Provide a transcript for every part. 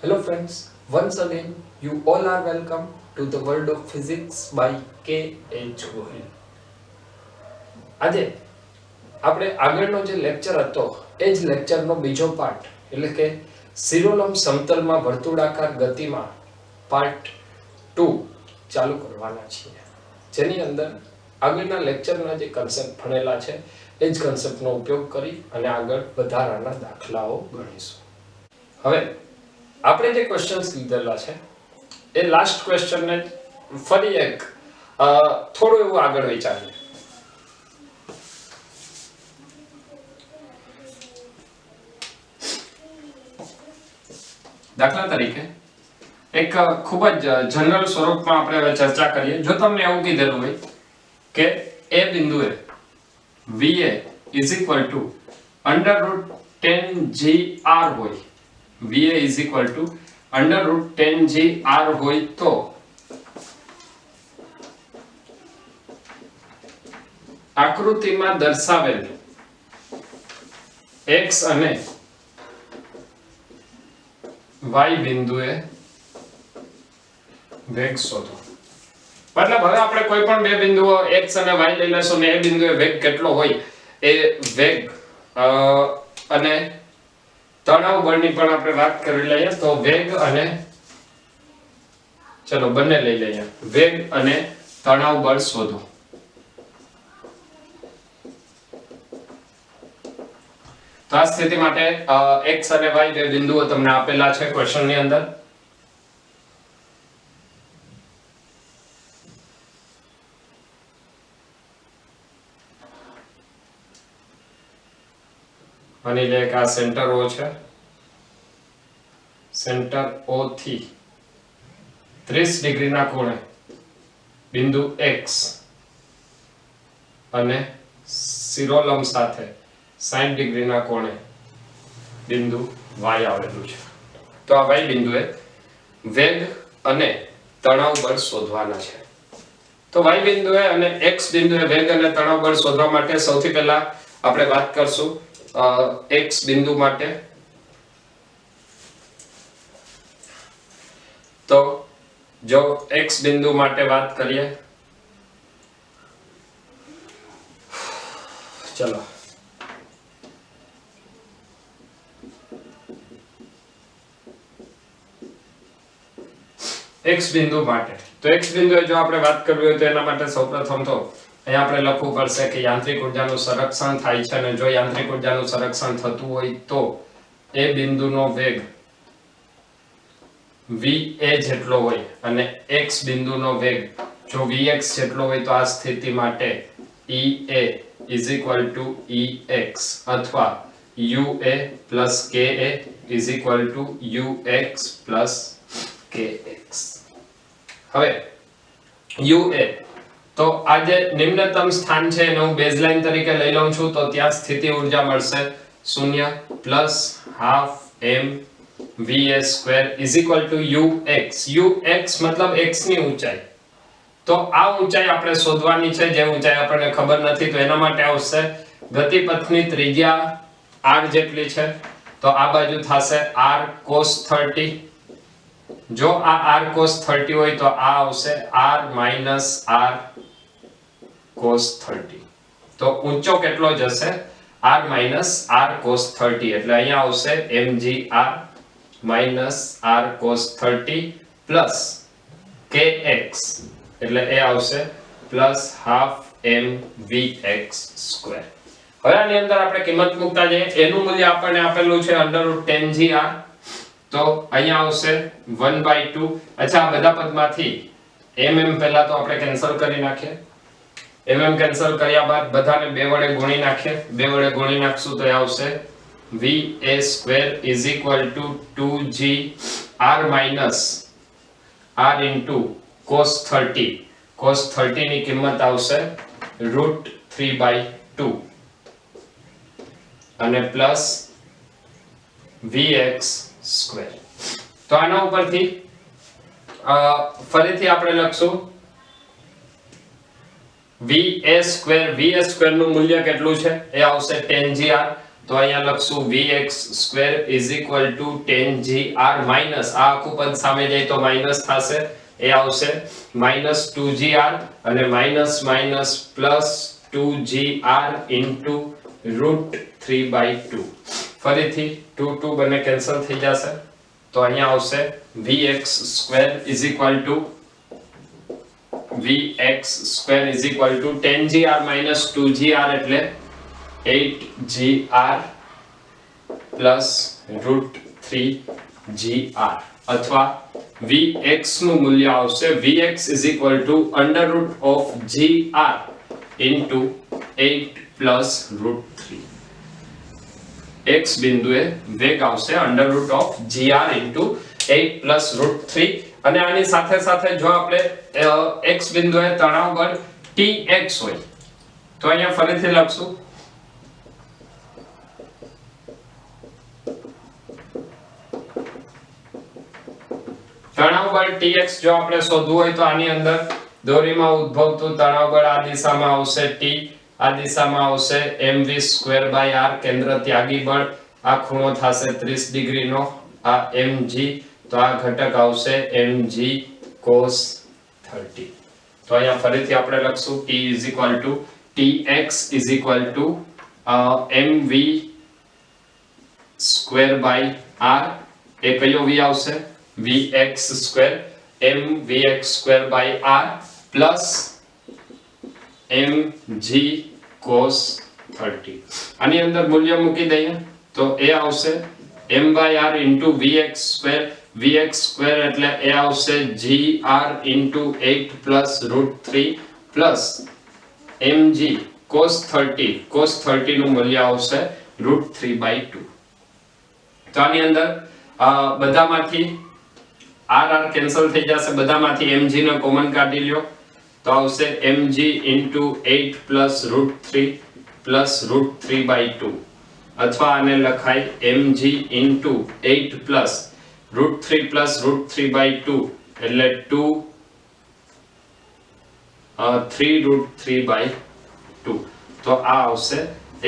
Hello friends, once again you all are welcome to the world of physics by K.H. Gohil. આજે આપણે આગળનો જે lecture હતો એ જ લેક્ચરનો બીજો પાર્ટ એટલે કે સિરોલમ સમતલમાં વર્તુળાકાર ગતિમાં પાર્ટ 2 ચાલુ કરવાના છીએ, જેની અંદર આગળના લેક્ચરના જે કન્સેપ્ટ ભણેલા છે એ જ કન્સેપ્ટનો ઉપયોગ કરી અને આગળ વધારાના દાખલાઓ ગણીશું. હવે આપણે જે ક્વેશ્ચન્સ લીધેલા છે એ લાસ્ટ ક્વેશ્ચનને ફરી એક થોડું એવું આગળ વિચારીએ. દાખલા તરીકે એક ખૂબ જ જનરલ સ્વરૂપમાં આપણે હવે ચર્ચા કરીએ. જો તમને એવું કીધેલું હોય કે એ બિંદુએ VA √10GR હોય, VA √10GR હોય તો આકૃતિમાં દર્શાવેલ X અને Y બિંદુએ વેગ શોધો. મતલબ હવે આપણે કોઈ પણ બે બિંદુઓ X અને Y લઈ લેશું ને એ બિંદુએ વેગ કેટલો હોય એ વેગ અને તણાવ બળની પણ આપણે વાત કરી લઈએ. તો વેગ અને ચલો બંને લઈ લઈએ, વેગ અને તણાવ બળ શોધો. તો આ સ્થિતિ માટે X અને Y બે બિંદુઓ તમને આપેલા છે ક્વેશ્ચનની અંદર. માની લે કે આ સેન્ટર O છે, સેન્ટર O થી 30 ડિગ્રીના ખૂણે બિંદુ X અને શિરોલંબ સાથે 60 ડિગ્રીના કોણે બિંદુ Y આવેલું છે. તો આ Y બિંદુએ વેગ અને તણાવ બળ શોધવાના છે. તો Y બિંદુએ અને X બિંદુએ વેગ અને તણાવ બળ શોધવા માટે સૌથી પહેલા આપણે વાત કરશું X બિંદુ માટે. તો જો X બિંદુ માટે વાત કરીએ, ચલો X બિંદુ માટે, તો X બિંદુએ જો આપણે વાત કરવી હોય તો એના માટે સૌપ્રથમ તો અહીંયા આપણે લખવું પડશે કે યાંત્રિક ઉર્જાનું સંરક્ષણ થાય છે, અને જો યાંત્રિક ઉર્જાનું સંરક્ષણ થતું હોય તો એ બિંદુનો વેગ VA જેટલો હોય અને X બિંદુનો વેગ જો Vx જેટલો હોય તો આ સ્થિતિ માટે EA EX અથવા UA KA UX KX. હવે UA તો આ જે નિમ્નતમ સ્થાન છે એને હું બેઝલાઇન તરીકે લઈ લઉં છું, તો ત્યાં સ્થિતિ ઊર્જા મળશે 0 plus half mVA² UX. UX મતલબ x ની ઊંચાઈ. તો આ ઊંચાઈ આપણે શોધવાની છે, જે ઊંચાઈ આપણને ખબર નથી. તો એના માટે આવશે ગતિપથની ત્રિજ્યા r જેટલી છે, તો આ બાજુ થશે r cos 30. જો આ r cos 30 હોય તો આ આવશે r r cos 30. તો ઊંચો કેટલો જશે r r cos 30, એટલે અહીંયા આવશે mgr r cos 30 plus kx, એટલે એ આવશે પ્લસ હાફ mvx². હવે આની અંદર આપણે કિંમત મૂકતા જઈએ. એનું મૂલ્ય આપણને આપેલું છે √10gr, તો અહીંયા આવશે 1/2. અચ્છા, આ બધા પદમાંથી mm પહેલા તો આપણે કેન્સલ કરી નાખીએ. mm કેન્સલ કર્યા બાદ બધાને 2 વડે ગુણી નાખીએ. 2 વડે ગુણી નાખશું તો એ આવશે VA² 2gr r cos 30. cos 30 ની કિંમત આવશે √3/2 અને પ્લસ vx². તો આના ઉપરથી ફરીથી આપણે લખશું VA² નું મૂલ્ય કેટલું છે એ આવશે 10gr. તો અહીંયા લખશું vx² is equal to tan gr minus આ આખું પદ સામે જાય તો માઈનસ થશે એ આવશે માઈનસ 2gr અને minus minus plus 2gr into √3/2 ફરીથી 2 2 બંને કેન્સલ થઈ જશે તો અહીંયા આવશે vx² is equal to tan gr minus 2gr એટલે 8gr plus √3gr અથવા vx નું મૂલ્ય આવશે vx is equal to under root of gr into 8 plus √3 x બિંદુએ વેગ આવશે under root of gr into 8 plus √3 અને આની સાથે સાથે જો આપણે x બિંદુએ તણાવ બળ tx હોય તો અહીંયા ફરીથી લખશું તણાવ બળ tx જો આપણે શોધવું હોય તો આની અંદર દોરીમાં ઉદ્ભવતું તણાવ બળ આ દિશામાં આવશે t આ દિશામાં આવશે mv²/r કેન્દ્ર ત્યાગી બળ આ ખૂણો થશે 30 ડિગ્રીનો આ mg તો આ ઘટક આવશે mg cos 30 તો અહીંયા ફરીથી આપણે લખશું tx is equal to mv²/r એ કયો v આવશે vx² mvx²/r plus mg cos 30 આની અંદર મૂલ્ય મૂકી દઈએ તો એ આવશે m/r into vx² એટલે એ આવશે gr into 8 plus √3 plus mg cos 30 નું મૂલ્ય આવશે √3/2 તો આની અંદર બધામાંથી r કેન્સલ થઈ જશે બધામાંથી mg ને કોમન કાઢી લ્યો તો આવશે mg into 8 plus √3 plus √3/2 અથવા આને લખાય mg into 8 plus √3 plus √3/2 એટલે 3√3/2 તો આ આવશે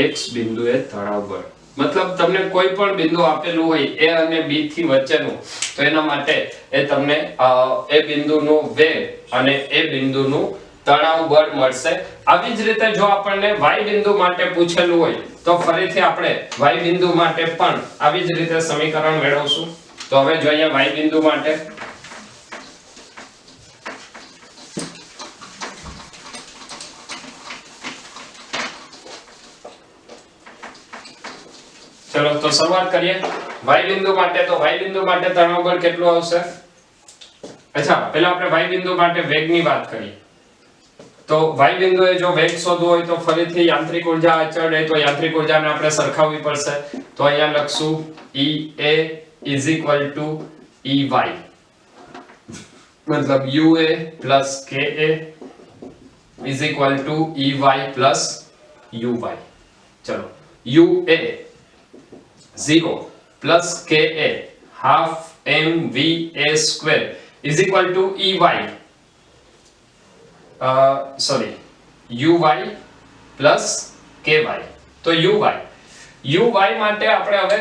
x બિંદુએ તણાવ બળ मतलब તમને કોઈ પણ બિંદુ આપેલું હોય a અને b થી વચ્ચેનું તો એના માટે એ તમને એ બિંદુનો વેગ અને એ બિંદુનું તણાવ બળ મળશે આવી જ રીતે જો આપણને y બિંદુ માટે પૂછેલું હોય તો ફરીથી આપણે y બિંદુ માટે પણ આવી જ રીતે સમીકરણ મેળવશું તો હવે જોઈએ y બિંદુ માટે चलो तो शुरुआत करिए y बिंदु માટે તો y બિંદુ માટે તણાવ બળ કેટલું આવશે અચ્છા પહેલા આપણે y બિંદુ માટે વેગની વાત કરીએ તો y બિંદુએ જો વેગ શોધવો હોય તો ફરીથી યાંત્રિક ઊર્જા અચળ હોય તો યાંત્રિક ઊર્જાને આપણે સરખાવવી પડશે તો અહીંયા લખશું Ea is equal to Ey मतलब Ua plus Ka is equal to Ey plus Uy चलो Ua 0 plus Ka half mva² is equal to Ey Uy plus Ky તો Uy માટે આપણે હવે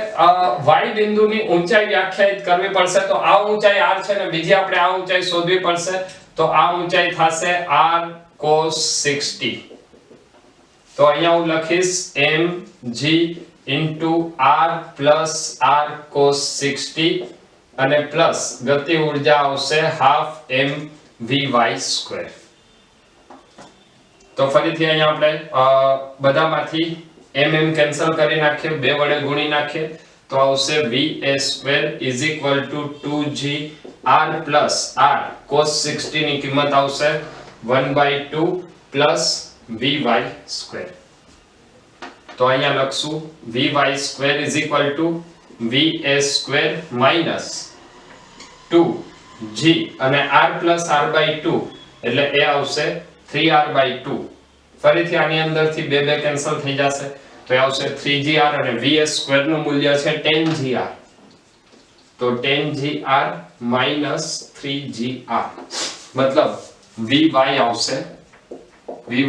y બિંદુની ઊંચાઈ વ્યાખ્યાયિત કરવી પડશે તો આ ઊંચાઈ r છે ને બીજી આપણે આ ઊંચાઈ શોધવી પડશે તો આ ઊંચાઈ થશે r cos 60 તો અહીંયા હું લખીશ mg into r plus r cos 60 અને પ્લસ ગતિ ઊર્જા આવશે half mvy². તો ફરીથી અહીંયા આપણે બધામાંથી mm કેન્સલ કરી નાખીએ બે વડે ગુણી નાખીએ તો આવશે va² is equal to 2g r plus r cos 60 ની કિંમત આવશે 1/2 plus vy². તો અહીંયા લખશું vy² is equal to va² minus 2g અને r plus r/2 એટલે એ આવશે 3r/2. ફરીથી આની અંદરથી બે બે કેન્સલ થઈ જશે તો એ આવશે 3gr અને va² નું મૂલ્ય છે 10gr તો 10gr minus 3gr मतलब vy આવશે vy²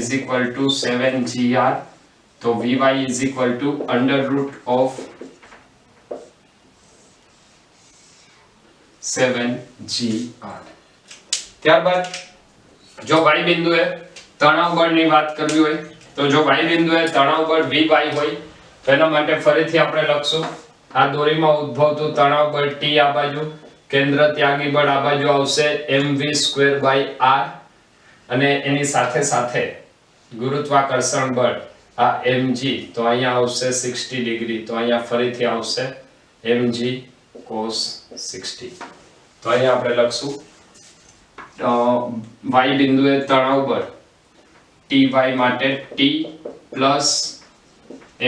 is equal to 7gr તો Vy is equal to under root of 7gr. ત્યારબાદ જો y બિંદુએ તણાવ બળની વાત કરવી હોય તો જો y બિંદુએ તણાવ બળ Vy હોય તો એના માટે ફરીથી આપણે લખશું આ દોરીમાં ઉદ્ભવતું તણાવ બળ T આ બાજુ, કેન્દ્ર ત્યાગી બળ આ બાજુ આવશે mv²/r અને એની સાથે સાથે ગુરુત્વાકર્ષણ બળ આ mg તો અહીંયા આવશે 60 ડિગ્રી, તો અહીંયા ફરીથી આવશે mg cos 60. તો અહીંયા આપણે લખશું y બિંદુએ તણાવ બળ Ty માટે T plus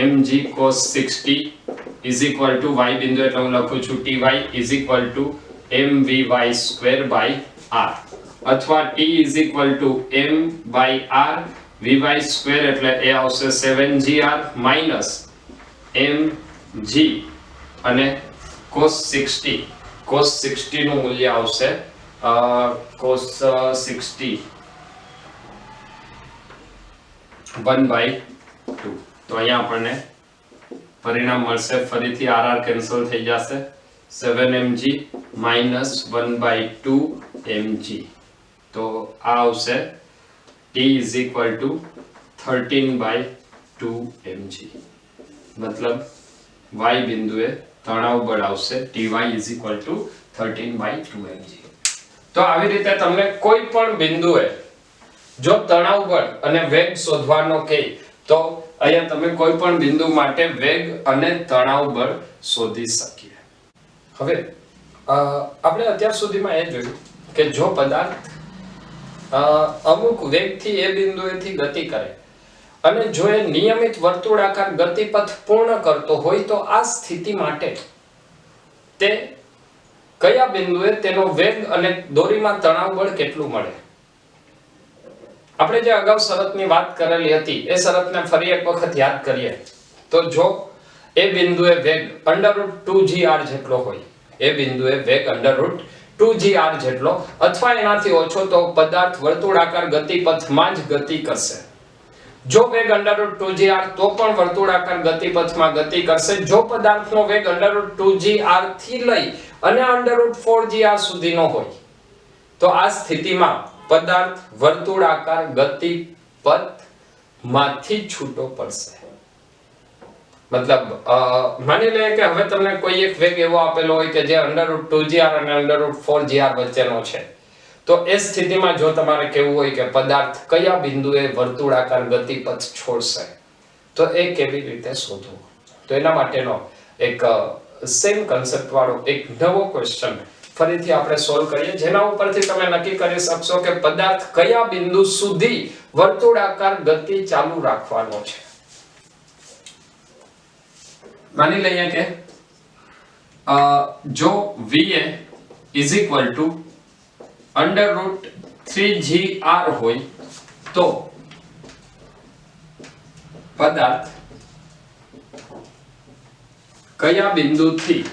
mg cos 60 is equal to y બિંદુ એટલે હું લખું છું Ty is equal to mvy²/r અથવા T is equal to m/r vy² એટલે એ આવશે 7gr minus mg અને cos 60 નું મૂલ્ય આવશે cos 60 1/2. તો અહીંયા આપણને પરિણામ મળશે, ફરીથી rr કેન્સલ થઈ જશે, 7mg minus 1/2 mg. તો આ આવશે T is equal to 13/2 mg. મતલબ y બિંદુએ તણાવ બળ આવશે Ty is equal to 13/2 mg. તો આવી રીતે તમને કોઈ પણ બિંદુએ જો તણાવ બળ અને વેગ શોધવાનો કહે તો અહીંયા તમે કોઈ પણ બિંદુ માટે વેગ અને તણાવ બળ શોધી શકીએ. હવે આપણે અત્યાર સુધીમાં એ જોયું કે જો પદાર્થ અમુક વેગથી એ બિંદુએથી ગતિ કરે અને જો એ નિયમિત વર્તુળાકાર ગતિપથ પૂર્ણ કરતો હોય તો આ સ્થિતિ માટે તે કયા બિંદુએ તેનો વેગ અને દોરીમાં તણાવ બળ કેટલું મળે. આપણે જે અગાઉ શરતની વાત કરેલી હતી એ શરતને ફરી એક વખત યાદ કરીએ તો જો એ બિંદુએ વેગ √2gr જેટલો હોય, એ બિંદુએ વેગ √2gr જેટલો અથવા એનાથી ઓછો તો પદાર્થ વર્તુળાકાર ગતિપથમાં જ ગતિ કરશે. જો વેગ √2gr તો પણ વર્તુળાકાર ગતિપથમાં ગતિ કરશે. જો પદાર્થનો વેગ √2gr થી લઈ અને √4gr સુધીનો હોય તો આ સ્થિતિમાં પદાર્થ વર્તુળાકાર ગતિપથમાંથી છૂટો પડશે. મતલબ માની લઈએ કે હવે તમને કોઈ એક વેગ એવો આપેલો હોય કે જે √2gr અને √4gr વચ્ચેનો છે, તો એ સ્થિતિમાં જો તમારે કહેવું હોય કે પદાર્થ કયા બિંદુએ વર્તુળાકાર ગતિપથ છોડશે તો એ કેવી રીતે શોધવું, તો એના માટેનો એક સેમ કન્સેપ્ટ વાળો એક નવો ક્વેશ્ચન ફરીથી આપણે સોલ્વ કરીએ, જેના ઉપરથી તમે નક્કી કરી શકશો કે પદાર્થ કયા બિંદુ સુધી વર્તુળાકાર ગતિ ચાલુ રાખવાનો છે. માની લઈએ કે જો Va is equal to √3gr હોય તો પદાર્થ કયા બિંદુથી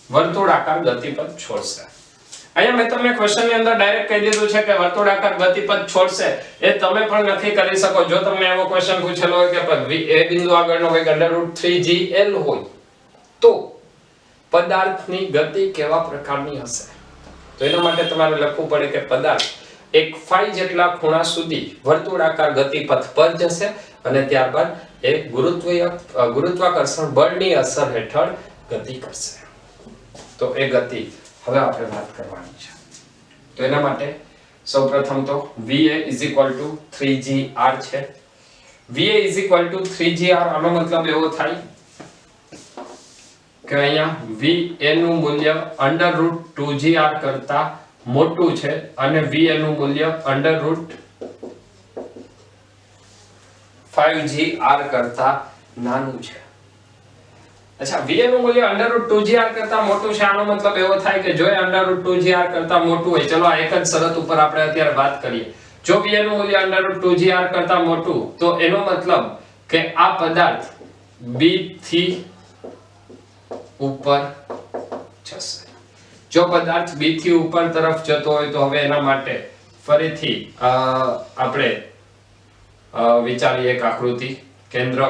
વર્તુળાકાર ગતિપથ છોડશે. અહીંયા મેં તમને ક્વેશ્ચનની અંદર ડાયરેક્ટ કહી દીધું છે કે વર્તુળાકાર ગતિપથ છોડશે એ તમે પણ નક્કી કરી શકો. જો તમને એવો ક્વેશ્ચન પૂછેલો હોય કે એ બિંદુ આગળનો વેગ √3gl હોય તો પદાર્થની ગતિ કેવા પ્રકારની હશે, તો એના માટે તમારે લખવું પડે કે પદાર્થ એક phi જેટલા ખૂણા સુધી વર્તુળાકાર ગતિપથ પર જશે અને ત્યારબાદ એ ગુરુત્વાકર્ષણ બળની અસર હેઠળ ગતિ કરશે. તો એ ગતિ હવે આપણે વાત કરવાની છે. તો એના માટે સૌપ્રથમ તો Va is equal to 3gr છે. Va is equal to 3gr આનો મતલબ એવો થાય કે અહીંયા Va નું મૂલ્ય √2gr કરતા મોટું છે અને Va નું મૂલ્ય √5gr કરતા નાનું છે. અચ્છા, Va નું મૂલ્ય √2gr કરતા મોટું છે, આનો મતલબ એવો થાય કે જો એ √2gr કરતા મોટું હોય, ચલો આ એક જ શરત ઉપર આપણે અત્યારે વાત કરીએ. જો Va નું મૂલ્ય √2gr કરતા મોટું તો એનો મતલબ કે આ પદાર્થ B થી ઉપર જશે. જો પદાર્થ B થી ઉપર તરફ જતો હોય તો હવે એના માટે ફરીથી આપણે વિચારીએ એક આકૃતિ. કેન્દ્ર O,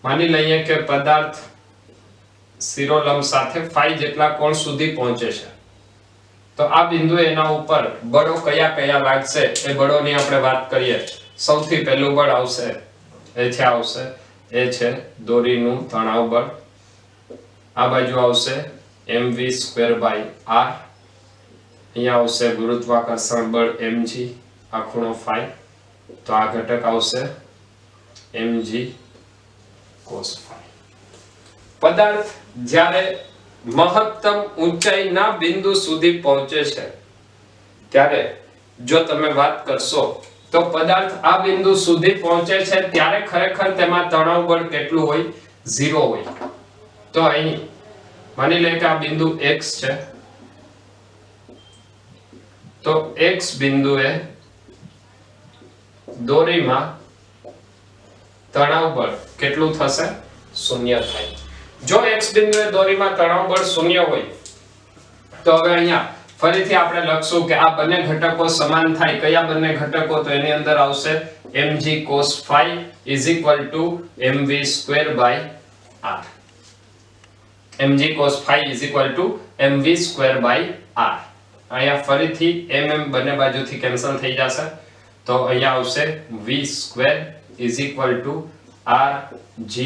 માની લઈએ કે પદાર્થ શિરોલંબ સાથે phi જેટલા કોણ સુધી પહોંચે છે. તો આ બિંદુએ એના ઉપર બળો કયા કયા લાગશે એ બળોની આપણે વાત કરીએ. સૌથી પહેલું બળ આવશે એ છે દોરીનું તણાવ બળ. આ બાજુ આવશે mv² r. અહીંયા આવશે ગુરુત્વાકર્ષણ બળ mg, આ ખૂણો phi. તો આ ઘટક આવશે mg cos phi. પદાર્થ જ્યારે મહત્તમ ઊંચાઈના બિંદુ સુધી પહોંચે છે ત્યારે જો તમે વાત કરશો તો પદાર્થ આ બિંદુ સુધી પહોંચે છે ત્યારે ખરેખર તેમાં તણાવ બળ કેટલું હોય? 0 હોય. તો અહીં માની લે કે આ બિંદુ x છે, તો x બિંદુએ દોરીમાં તણાવ બળ કેટલું થશે? 0 થાય. જો x બિંદુએ દોરીમાં તણાવ બળ 0 હોય તો હવે અહીંયા ફરીથી આપણે લખશું કે આ બંને ઘટકો સમાન થાય. કયા બંને ઘટકો? તો એની અંદર આવશે mg cos phi mv² r. mg cos phi mv² r. અહીંયા ફરીથી mm બંને બાજુથી કેન્સલ થઈ જશે. તો અહીંયા આવશે v² rg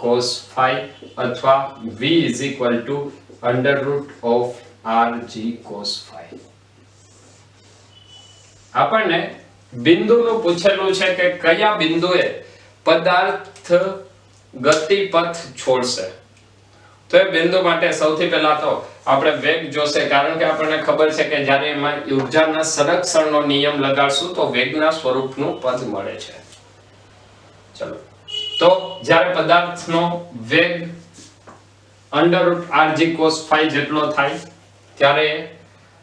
cos phi અથવા v √rg cos phi. આપણને બિંદુનું પૂછેલું છે કે કયા બિંદુએ પદાર્થ ગતિપથ છોડશે. તો એ બિંદુ માટે સૌથી પહેલા તો આપણે વેગ જોશે, કારણ કે આપણને ખબર છે કે જ્યારે એમાં ઊર્જાના સંરક્ષણનો નિયમ લગાડશું તો વેગના સ્વરૂપનું પદ મળે છે. ચલો, તો જ્યારે પદાર્થનો વેગ √rg cos phi જેટલો થાય ત્યારે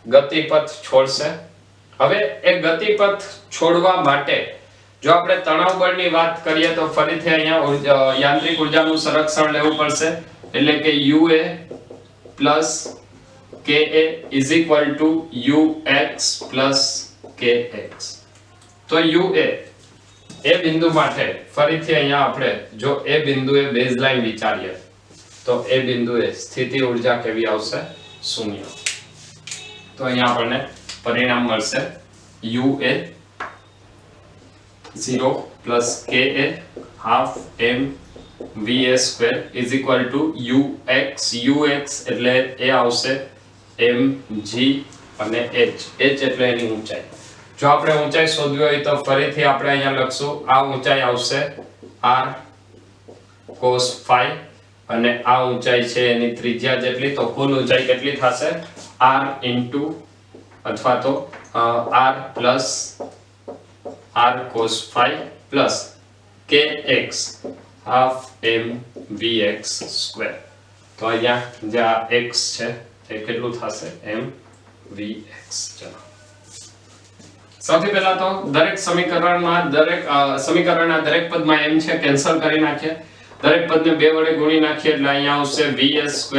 ગતિપથ છોડશે. હવે એ ગતિપથ છોડવા માટે જો આપણે તણાવ બળની વાત કરીએ તો ફરીથી અહીંયા યાંત્રિક ઊર્જાનું સંરક્ષણ લેવું પડશે. એટલે કે UA plus KA is equal to UX plus KX. તો UA એ બિંદુ માટે ફરીથી અહીંયા આપણે જો એ બિંદુએ બેઝલાઈન વિચારીએ તો એ બિંદુએ સ્થિતિ ઊર્જા કેવી આવશે? 0. તો અહીંયા આપણને પરિણામ મળશે UA 0 plus KA half mva² is equal to UX એટલે એ આવશે mg અને h એટલે એની ઊંચાઈ. જો આપણે ઊંચાઈ શોધવી હોય તો ફરીથી આપણે અહીંયા લખશું. આ ઊંચાઈ આવશે r cos phi અને આ ઊંચાઈ છે એની ત્રિજ્યા જેટલી. તો કુલ ઊંચાઈ કેટલી થશે? r into અથવા તો r plus r cos phi plus kx half mvx². તો અહીંયા જે આ x છે એ કેટલું થશે? mvx. ચલો, સૌથી પહેલા તો દરેક સમીકરણના દરેક પદમાં m છે કેન્સલ કરી નાખીએ. દરેક પદને 2 વડે ગુણી નાખીએ એટલે અહીંયા આવશે vs²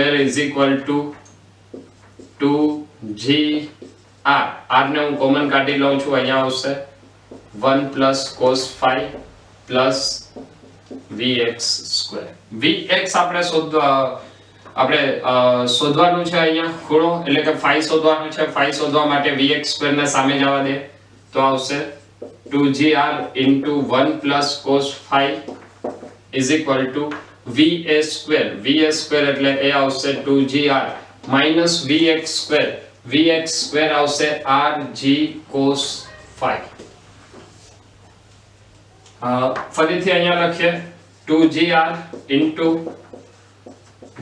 2gr. r ને હું કોમન કાઢી લઉં છું. અહીંયા આવશે 1 plus cos phi plus vx². vx આપણે શોધવાનું છે. અહીંયા ખૂણો એટલે કે phi શોધવાનું છે. phi શોધવા માટે vx² ને સામે જવા દે તો આવશે 2gr into 1 plus cos phi is equal to va² એટલે એ આવશે 2gr minus vx². vx² આવશે rg cos phi. ફરીથી અહીંયા લખીએ 2gr into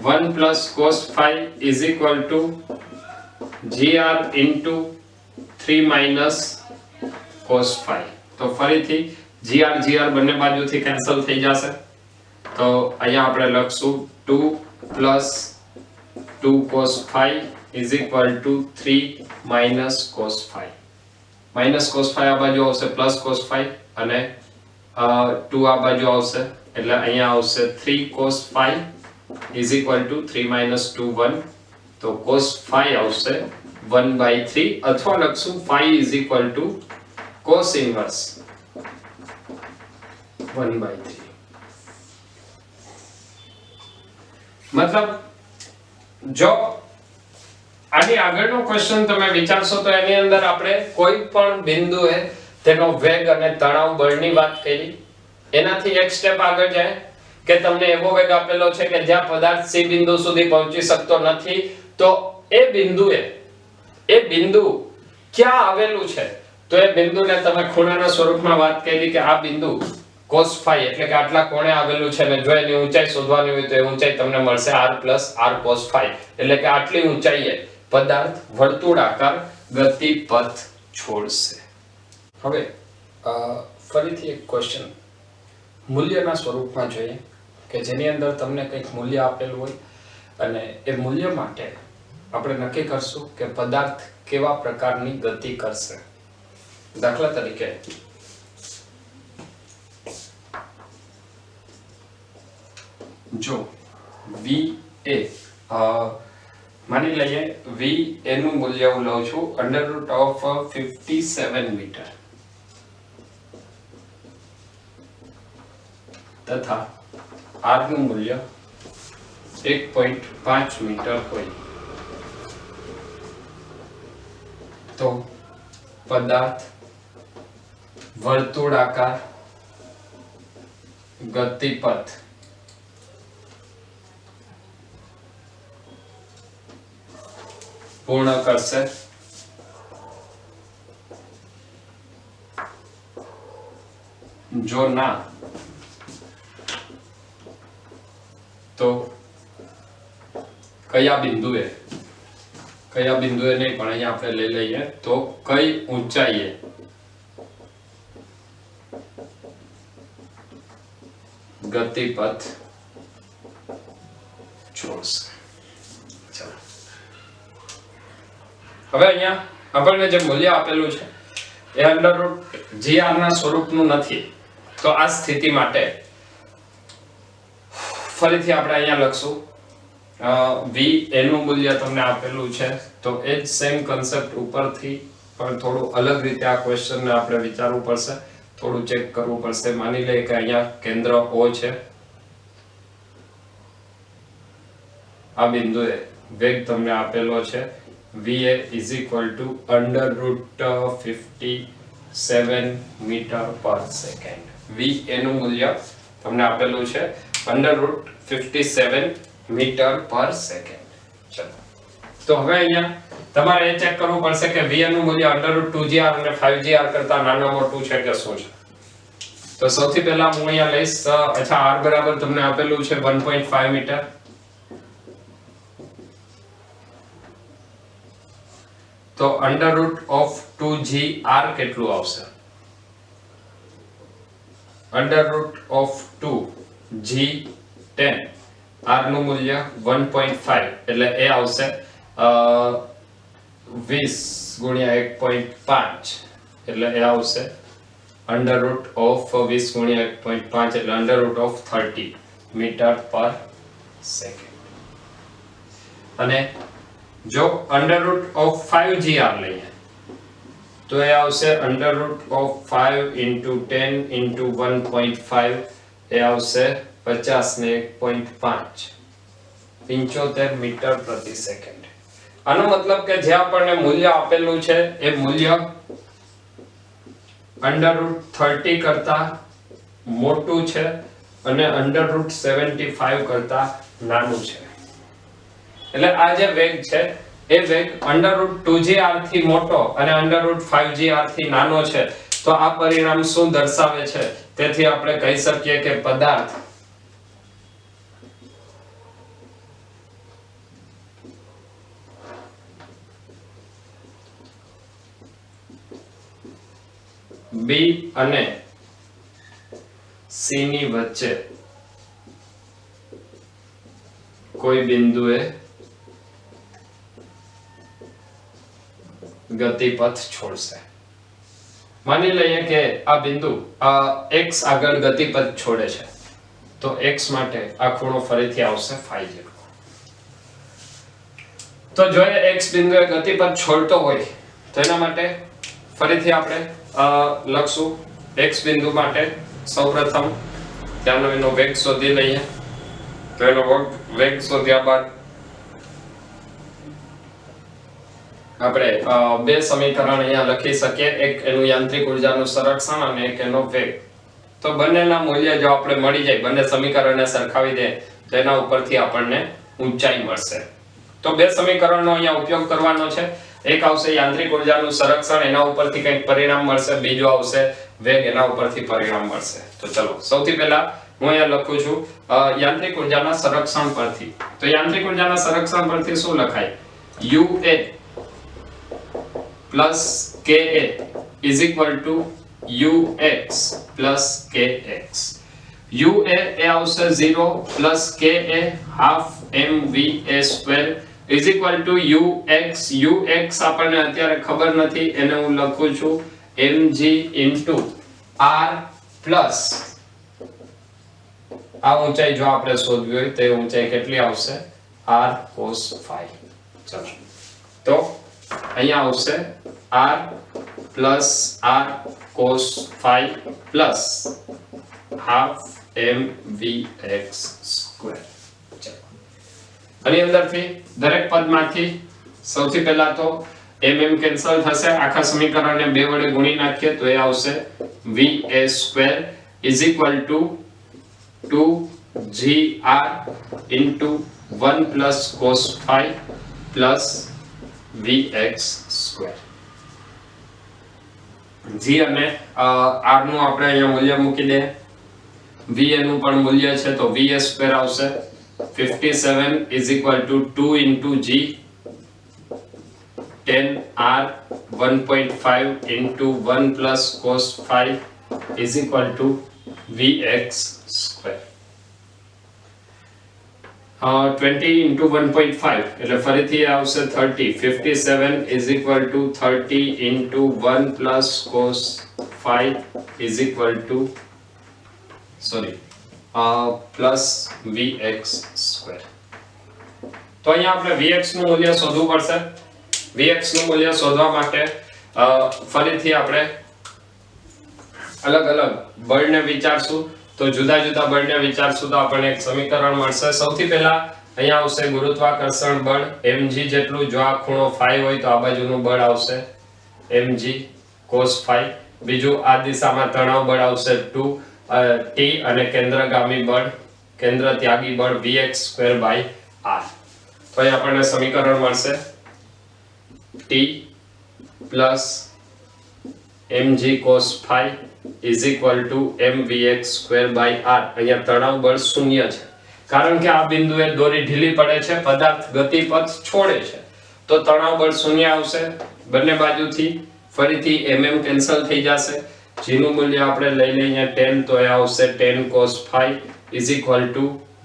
1 plus cos phi is equal to gr into 3 minus cos phi. તો ફરીથી gr બંને બાજુથી કેન્સલ થઈ જશે. તો અહીંયા આપણે લખશું 2 plus 2 cos phi is equal to 3 minus cos phi. minus cos phi આ બાજુ આવશે plus cos phi અને 2 આ બાજુ આવશે એટલે અહીંયા આવશે 3 cos phi is equal to 3 minus 2 1. તો તો cos phi આવશે 1/3 અથવા લખશું phi = cos inverse 1/3. મતલબ જો આની આગળનો ક્વેશ્ચન તમે વિચારશો તો એની અંદર આપણે કોઈ પણ બિંદુએ તેનો વેગ અને તણાવ બળની વાત કરી. એનાથી એક સ્ટેપ આગળ જાય કે તમને એવો વેગ આપેલો છે કે જ્યાં પદાર્થ C બિંદુ સુધી પહોંચી શકતો નથી, તો એ બિંદુ ક્યાં આવેલું છે? તો એ બિંદુને તમે ખૂણાના સ્વરૂપમાં વાત કરી કે આ બિંદુ cos phi એટલે કે આટલા કોણે આવેલું છે, અને જો એની ઊંચાઈ શોધવાની હોય તો એ ઊંચાઈ તમને મળશે r + r cos phi, એટલે કે આટલી ઊંચાઈએ પદાર્થ વર્તુળાકાર ગતિપથ છોડશે. હવે ફરીથી એક ક્વેશ્ચન મૂલ્યના સ્વરૂપમાં જોઈએ કે જેની અંદર તમને કંઈક મૂલ્ય આપેલું હોય અને એ મૂલ્ય માટે આપણે નક્કી કરશું કે પદાર્થ કેવા પ્રકારની ગતિ કરશે. દાખલા તરીકે જો v એ માની લઈએ v એનું મૂલ્ય હું લઉં છું √57 મીટર તથા r નું મૂલ્ય 1.5 મીટર હોય તો પદાર્થ વર્તુળાકાર ગતિપથ પૂર્ણ કરશે. જો ના તો કયા બિંદુએ નહીં પણ અહીંયા આપણે લઈ લઈએ તો કઈ ઊંચાઈએ ગતિપથ છોડશે. ચાલો હવે અહીંયા આપણને જે મૂલ્ય આપેલું છે એ √gr ના સ્વરૂપનું નથી, તો આ સ્થિતિ માટે ફરીથી આપણે અહીંયા લખશું v એનું મૂલ્ય તમને આપેલું છે, તો એ જ સેમ કન્સેપ્ટ ઉપરથી પણ થોડું અલગ રીતે આ ક્વેશ્ચનને આપણે વિચારવું પડશે, થોડું ચેક કરવું પડશે. માની લઈએ કે અહીંયા કેન્દ્ર O છે, આ બિંદુએ વેગ તમને આપેલો છે va = √57 મીટર પર સેકન્ડ. v એનું મૂલ્ય તમને આપેલું છે √57 મીટર પર સેકન્ડ. ચલો તો હવે અહીંયા તમારે એ ચેક કરવું પડશે કે v નું મૂલ્ય √2gr અને 5gr કરતા નાનું મોટું છે કે શું છે. તો સૌથી પહેલા હું અહીંયા લઈશ, અચ્છા r બરાબર તમને આપેલું છે 1.5 મીટર, તો √2gr કેટલું આવશે? √2g10 r નું મૂલ્ય 1.5 એટલે એ આવશે 20 ગુણ્યા 1.5 એટલે એ આવશે √20 ગુણ્યા 1.5 એટલે √30 મીટર પર સેકન્ડ. અને જો √5gr લઈએ તો એ આવશે √5 × 10 × 1.5 એ આવશે 50 ને 1.5 75 મીટર પ્રતિ સેકન્ડ. આનો મતલબ કે જે આપણને મૂલ્ય આપેલું છે એ મૂલ્ય √30 કરતા મોટું છે અને √75 કરતા નાનું છે. એટલે આ જે વેગ છે એ વેગ √2gr થી મોટો અને √5gr થી નાનો છે. તો આ પરિણામ શું દર્શાવે છે? તેથી આપણે કહી શકીએ કે પદાર્થ B અને C ની વચ્ચે કોઈ બિંદુએ ગતિપથ છોડશે. માની લઈએ કે આ બિંદુ x આગળ ગતિપથ છોડે છે, તો x માટે આ ખૂણો ફરીથી આવશે phi જેટલો. તો જો x બિંદુએ ગતિપથ છોડતો હોય તો એના માટે ફરીથી આપણે લખશું x બિંદુ માટે સૌપ્રથમ ત્યાંનો એનો વેગ શોધી લઈએ. તો એનો વેગ શોધ્યા બાદ આપણે બે સમીકરણ અહીંયા લખી શકીએ, એક એનું યાંત્રિક ઉર્જાનું સંરક્ષણ અને એક એનો વેગ. તો બંનેના મૂલ્ય જો આપણે મળી જાય, બંને સમીકરણને સરખાવી દે તો એના ઉપરથી આપણને ઊંચાઈ મળશે. તો બે સમીકરણનો અહીંયા ઉપયોગ કરવાનો છે. એક આવશે યાંત્રિક ઉર્જાનું સંરક્ષણ, એના ઉપરથી કંઈક પરિણામ મળશે, બીજો આવશે વેગ, એના ઉપરથી પરિણામ મળશે. તો ચલો સૌથી પહેલા હું અહીંયા લખું છું યાંત્રિક ઉર્જાના સંરક્ષણ પરથી. તો યાંત્રિક ઉર્જાના સંરક્ષણ પરથી શું લખાય? UA plus KA is equal to UX plus KX. UA એ આવશે 0 plus KA half MVA square is equal to UX. UX આપણને અત્યારે ખબર નથી, એને હું લખું છું mg into r plus આ ઊંચાઈ જો આપણે શોધવી હોય તો એ ઊંચાઈ કેટલી આવશે? r cos phi. ચલો તો અહીંયા આવશે r plus r cos phi plus half mvx square. આની અંદરથી દરેક પદમાંથી સૌથી પહેલા તો mm કેન્સલ થશે, આખા સમીકરણને 2 વડે ગુણી નાખીએ તો એ આવશે va square is equal to 2gr into 1 plus cos phi plus vx square. g અને r નું આપણે અહીંયા મૂલ્ય મૂકી દે. va નું પણ મૂલ્ય છે તો va સ્ક્વેર આવશે 57 is equal to 2 into g 10r 1.5 into 1 plus cos phi is equal to vx square. 20 into 1.5 એટલે ફરીથી આવશે 30. 57 is equal to 30 into 1 plus cos phi is equal to plus vx square. તો અહીંયા આપણે vx નું મૂલ્ય શોધવું પડશે. vx નું મૂલ્ય શોધવા માટે ફરીથી આપણે અલગ અલગ બળને વિચારશું. તો જુદા જુદા બળને વિચારશું તો આપણને એક સમીકરણ મળશે. સૌથી પહેલા અહીંયા આવશે ગુરુત્વાકર્ષણ બળ mg જેટલું, જો આ ખૂણો phi હોય તો આ બાજુનું બળ આવશે mg cos phi. બીજું આ દિશામાં તણાવ બળ આવશે 2t અને કેન્દ્રગામી બળ કેન્દ્ર ત્યાગી બળ vx square by r. તો અહીં આપણને સમીકરણ મળશે t plus mg cos phi is equal to mvx square by r. અહીંયા તણાવ બળ શૂન્ય છે કારણ કે આ બિંદુએ દોરી ઢીલી પડે છે, પદાર્થ ગતિપથ છોડે છે, તો તણાવ બળ શૂન્ય આવશે. બંને બાજુથી ફરીથી mm કેન્સલ થઈ જશે. g નું મૂલ્ય આપણે લઈ લઈએ 10 તો એ આવશે 10 cos phi is equal to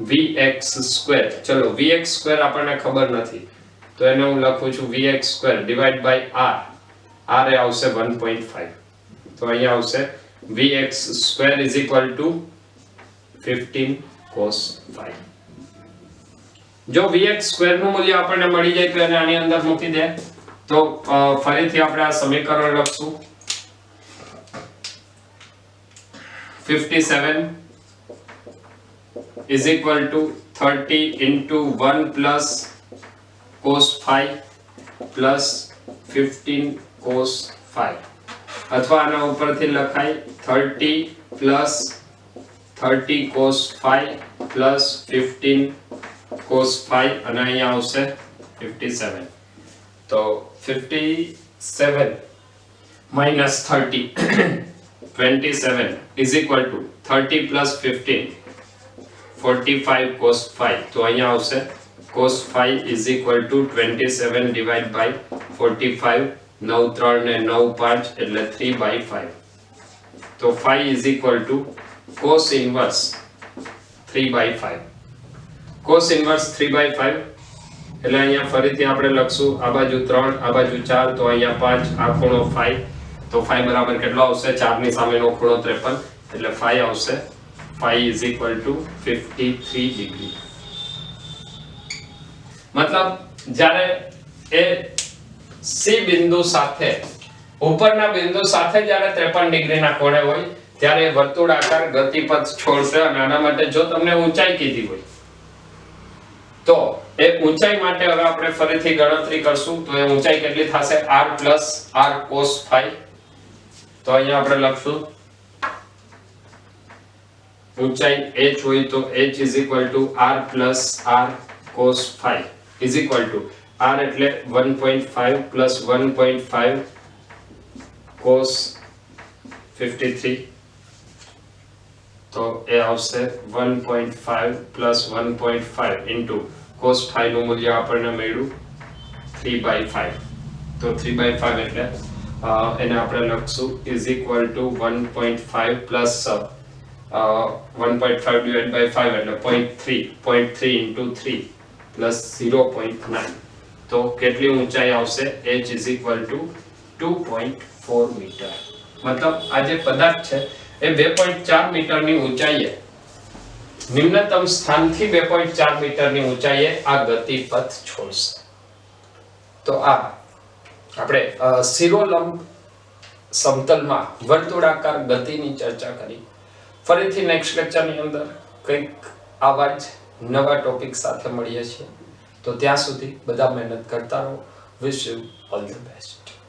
vx square. ચલો vx square આપણને ખબર નથી તો એને હું લખું છું vx square divide by r. r એ આવશે 1.5 તો અહીંયા આવશે vx square is equal to 15 cos phi. જો vx square નું મૂલ્ય આપણને મળી જાય તો એને આની અંદર મૂકી દે તો ફરીથી આપણે આ સમીકરણ લખશું 57 is equal to 30 into 1 plus cos phi plus 15 cos phi. અથવા આના ઉપરથી લખાય 30 plus 30 cos phi plus 15 cos phi અને અહીંયા આવશે 57. તો 57 minus 30 27 is equal to 30 plus 15 45 cos phi. તો અહીંયા આવશે cos phi is equal to 27 divided by 45. 9 3 ને 9 5 એટલે 3 by 5. તો phi is equal to cos inverse 3 by 5. cos inverse 3 by 5 એટલે અહીંયા ફરીથી આપણે લખશું આ બાજુ 3 આ બાજુ 4 તો અહીંયા 5 આ ખૂણો phi તો phi બરાબર કેટલો આવશે 4 ની સામેનો ખૂણો 53 એટલે phi આવશે phi is equal to 53 degree. मतलब જ્યારે એ સી બિંદુ સાથે ઉપરના બિંદુ સાથે જ્યારે 53 ડિગ્રીના કોણે હોય ત્યારે વર્તુળાકાર ગતિપથ છોડશે અને આના માટે જો તમને ઊંચાઈ કીધી હોય તો એ ઊંચાઈ માટે હવે આપણે ફરીથી ગણતરી કરશું તો એ ઊંચાઈ કેટલી થશે r r cos phi તો અહીંયા આપણે લખશું ઊંચાઈ h હોય તો h r r cos phi r એટલે 1.5 plus 1.5 cos 53 તો એ આવશે 1.5 plus 1.5 into cos phi નું મૂલ્ય આપણને મળ્યું 3/5 તો 3/5 એટલે એને આપણે લખશું is equal to 1.5 plus 1.5 divided by 5 એટલે 0.3 into 3 plus 0.9 તો કેટલી ઊંચાઈ આવશે h is equal to 2.4 metre મતલબ આ જે પદાર્થ છે એ 2.4 મીટરની ઊંચાઈએ નિમ્નતમ સ્થાનથી 2.4 મીટરની ઊંચાઈએ આ ગતિપથ છોડશે તો આ આપણે શિરોલંબ સમતલમાં વર્તુળાકાર ગતિની ચર્ચા કરી ફરીથી નેક્સ્ટ લેક્ચરની અંદર કંઈક આવા જ નવા ટોપિક સાથે મળીએ છીએ તો ત્યાં સુધી બધા મહેનત કરતા રહો wish you all the best